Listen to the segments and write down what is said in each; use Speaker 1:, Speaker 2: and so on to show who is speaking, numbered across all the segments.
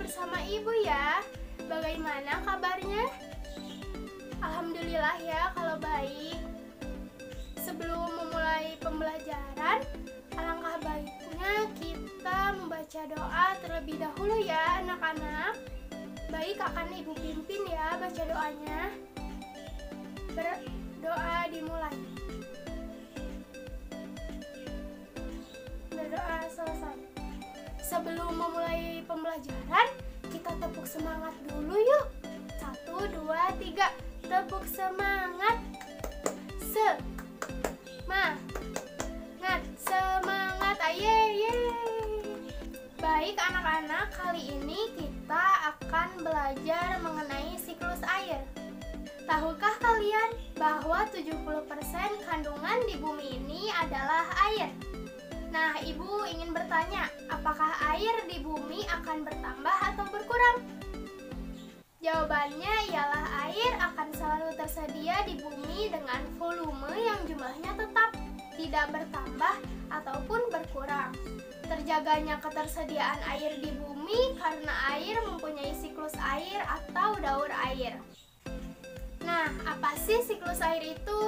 Speaker 1: bersama Ibu ya. Bagaimana kabarnya? Alhamdulillah ya kalau baik. Sebelum memulai pembelajaran, alangkah baiknya kita membaca doa terlebih dahulu ya anak-anak. Baik, akan Ibu pimpin ya baca doanya. Berdoa dimulai. Berdoa selesai. Sebelum memulai pembelajaran, kita tepuk semangat dulu yuk. 1, 2, 3. Tepuk semangat. Semangat. Aye. Baik anak-anak, kali ini kita akan belajar mengenai siklus air. Tahukah kalian bahwa 70% kandungan di bumi ini adalah air? Nah, Ibu ingin bertanya, apakah air di bumi akan bertambah atau berkurang? Jawabannya ialah air akan selalu tersedia di bumi dengan volume yang jumlahnya tetap, tidak bertambah ataupun berkurang. Terjaganya ketersediaan air di bumi karena air mempunyai siklus air atau daur air. Nah, apa sih siklus air itu?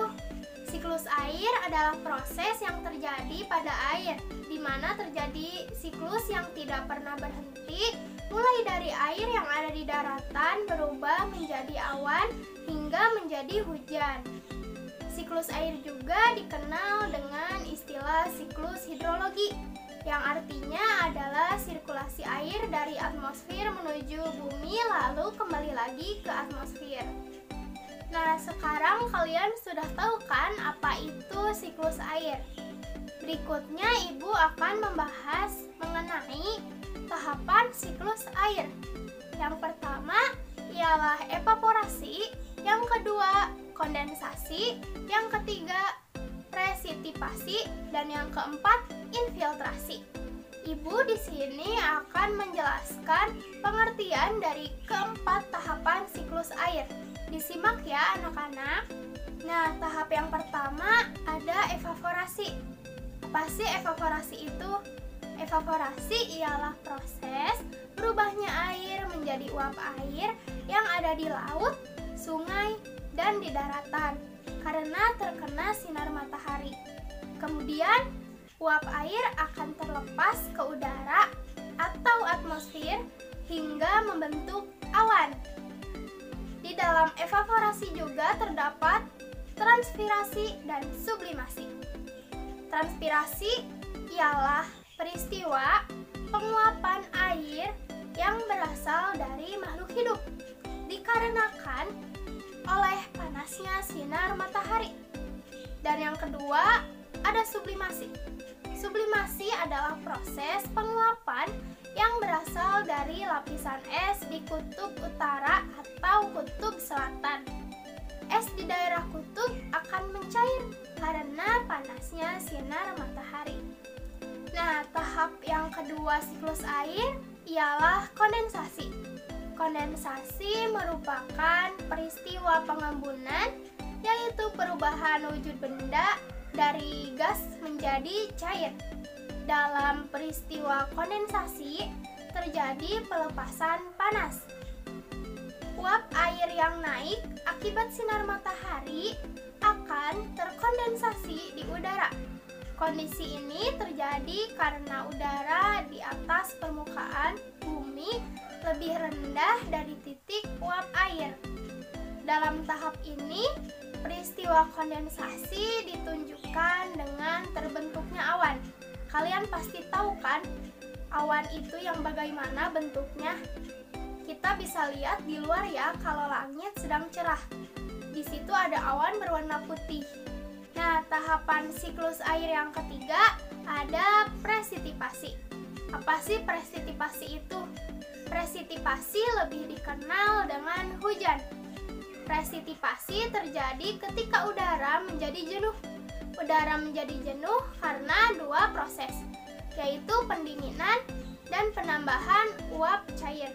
Speaker 1: Siklus air adalah proses yang terjadi pada air, di mana terjadi siklus yang tidak pernah berhenti, mulai dari air yang ada di daratan berubah menjadi awan hingga menjadi hujan. Siklus air juga dikenal dengan istilah siklus hidrologi, yang artinya adalah sirkulasi air dari atmosfer menuju bumi lalu kembali lagi ke atmosfer. Nah, sekarang kalian sudah tahu kan apa itu siklus air? Berikutnya Ibu akan membahas mengenai tahapan siklus air. Yang pertama ialah evaporasi, yang kedua kondensasi, yang ketiga presipitasi, dan yang keempat infiltrasi. Ibu di sini akan menjelaskan pengertian dari keempat tahapan siklus air. Disimak ya anak-anak. Nah, tahap yang pertama ada evaporasi. Apa sih evaporasi itu? Evaporasi ialah proses berubahnya air menjadi uap air yang ada di laut, sungai, dan di daratan karena terkena sinar matahari. Kemudian, uap air akan terlepas ke udara atau atmosfer hingga membentuk awan. Di dalam evaporasi juga terdapat transpirasi dan sublimasi. Transpirasi ialah peristiwa penguapan air yang berasal dari makhluk hidup dikarenakan oleh panasnya sinar matahari. Dan yang kedua, ada sublimasi. Sublimasi adalah proses penguapan yang berasal dari lapisan es di kutub utara atau kutub selatan. Es di daerah kutub akan mencair karena panasnya sinar matahari. Nah, tahap yang kedua siklus air ialah kondensasi. Kondensasi merupakan peristiwa pengembunan, yaitu perubahan wujud benda dari gas menjadi cair. Dalam peristiwa kondensasi terjadi pelepasan panas. Uap air yang naik akibat sinar matahari akan terkondensasi di udara. Kondisi ini terjadi karena udara di atas permukaan bumi lebih rendah dari titik uap air. Dalam tahap ini, peristiwa kondensasi ditunjukkan dengan terbentuknya awan. Kalian pasti tahu kan awan itu yang bagaimana bentuknya? Kita bisa lihat di luar ya kalau langit sedang cerah. Di situ ada awan berwarna putih. Nah, tahapan siklus air yang ketiga ada presipitasi. Apa sih presipitasi itu? Presipitasi lebih dikenal dengan hujan. Presipitasi terjadi ketika udara menjadi jenuh. Udara menjadi jenuh karena dua proses, yaitu pendinginan dan penambahan uap cair.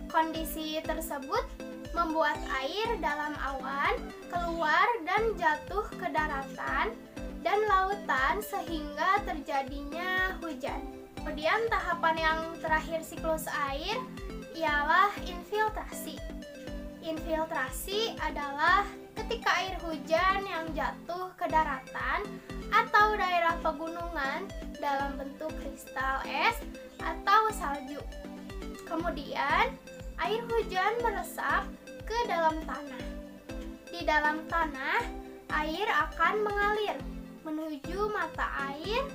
Speaker 1: Kondisi tersebut membuat air dalam awan keluar dan jatuh ke daratan dan lautan sehingga terjadinya hujan. Kemudian tahapan yang terakhir siklus air ialah infiltrasi. Infiltrasi adalah ketika air hujan yang jatuh ke daratan atau daerah pegunungan dalam bentuk kristal es atau salju. Kemudian, air hujan meresap ke dalam tanah. Di dalam tanah, air akan mengalir menuju mata air,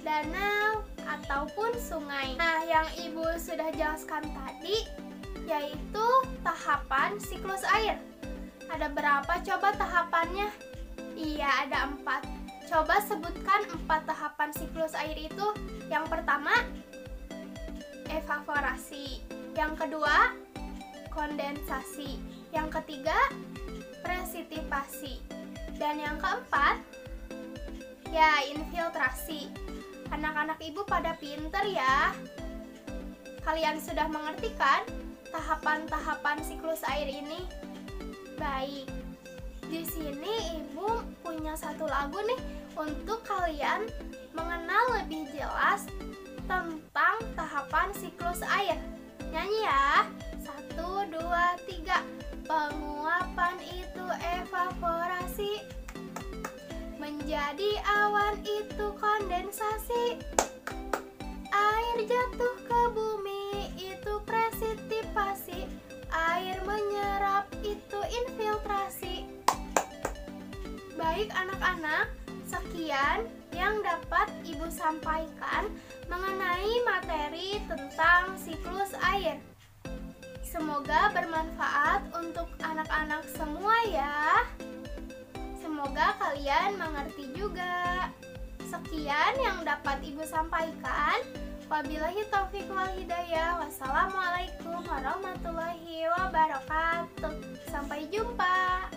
Speaker 1: danau, ataupun sungai. Nah, yang Ibu sudah jelaskan tadi yaitu tahapan siklus air. Ada berapa coba tahapannya? Iya, ada 4. Coba sebutkan 4 tahapan siklus air itu. Yang pertama, evaporasi. Yang kedua, kondensasi. Yang ketiga, presipitasi. Dan yang keempat, ya, infiltrasi. Anak-anak Ibu pada pinter ya. Kalian sudah mengerti kan tahapan-tahapan siklus air ini? Baik. Di sini Ibu punya satu lagu nih untuk kalian mengenal lebih jelas tentang tahapan siklus air. Nyanyi ya. 1, 2, 3. Penguapan itu evaporasi, menjadi awan itu kondensasi, air jatuh ke bumi itu presipitasi, air menyerap itu infiltrasi. Baik anak-anak, sekian yang dapat Ibu sampaikan mengenai materi tentang siklus air. Semoga bermanfaat untuk anak-anak semua ya. Semoga kalian mengerti juga. Sekian yang dapat Ibu sampaikan. Wabillahi taufiq wal hidayah. Wassalamualaikum warahmatullahi wabarakatuh. Sampai jumpa.